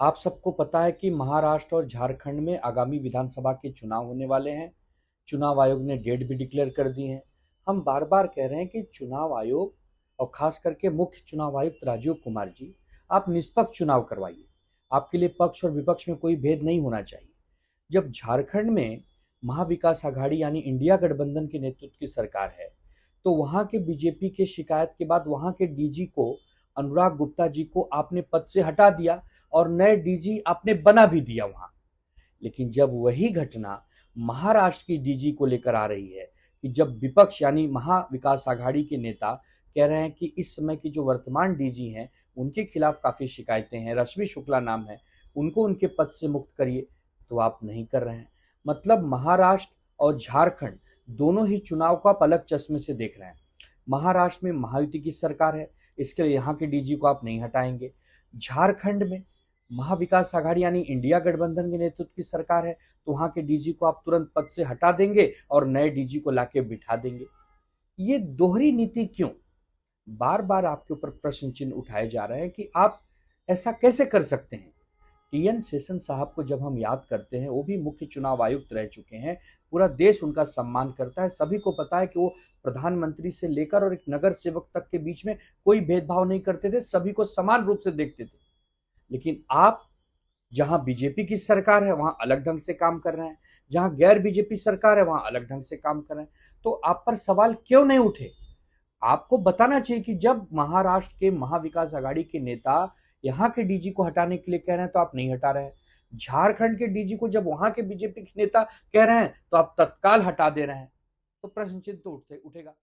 आप सबको पता है कि महाराष्ट्र और झारखंड में आगामी विधानसभा के चुनाव होने वाले हैं। चुनाव आयोग ने डेट भी डिक्लेयर कर दी है। हम बार बार कह रहे हैं कि चुनाव आयोग और खास करके मुख्य चुनाव आयुक्त राजीव कुमार जी, आप निष्पक्ष चुनाव करवाइए। आपके लिए पक्ष और विपक्ष में कोई भेद नहीं होना चाहिए। जब झारखंड में महाविकास आघाड़ी यानी इंडिया गठबंधन के नेतृत्व की सरकार है, तो वहां के बीजेपी के शिकायत के बाद वहां के डीजी को, अनुराग गुप्ता जी को आपने पद से हटा दिया और नए डीजी आपने बना भी दिया वहां। लेकिन जब वही घटना महाराष्ट्र की डीजी को लेकर आ रही है कि जब विपक्ष यानी महाविकास आघाड़ी के नेता कह रहे हैं कि इस समय की जो वर्तमान डीजी हैं उनके खिलाफ काफी शिकायतें हैं, रश्मि शुक्ला नाम है, उनको उनके पद से मुक्त करिए, तो आप नहीं कर रहे हैं। मतलब महाराष्ट्र और झारखंड दोनों ही चुनाव को आप अलग चश्मे से देख रहे हैं। महाराष्ट्र में महायुति की सरकार है, इसके लिए यहाँ के डीजी को आप नहीं हटाएंगे। झारखंड में महाविकास आघाड़ी यानी इंडिया गठबंधन के नेतृत्व की सरकार है, तो वहां के डीजी को आप तुरंत पद से हटा देंगे और नए डीजी को लाके बिठा देंगे। ये दोहरी नीति क्यों? बार बार आपके ऊपर प्रश्न चिन्ह उठाए जा रहे हैं कि आप ऐसा कैसे कर सकते हैं। टीएन शेषन साहब को जब हम याद करते हैं, वो भी मुख्य चुनाव आयुक्त रह चुके हैं। पूरा देश उनका सम्मान करता है। सभी को पता है कि वो प्रधानमंत्री से लेकर और एक नगर सेवक तक के बीच में कोई भेदभाव नहीं करते थे, सभी को समान रूप से देखते थे। लेकिन आप जहां बीजेपी की सरकार है वहां अलग ढंग से काम कर रहे हैं, जहां गैर बीजेपी सरकार है वहां अलग ढंग से काम कर रहे हैं। तो आप पर सवाल क्यों नहीं उठे? आपको बताना चाहिए कि जब महाराष्ट्र के महाविकास आघाड़ी के नेता यहां के डीजी को हटाने के लिए कह रहे हैं तो आप नहीं हटा रहे हैं। झारखंड के डीजी को जब वहां के बीजेपी के नेता कह रहे हैं तो आप तत्काल हटा दे रहे हैं। तो प्रश्न चिन्ह तो उठेगा।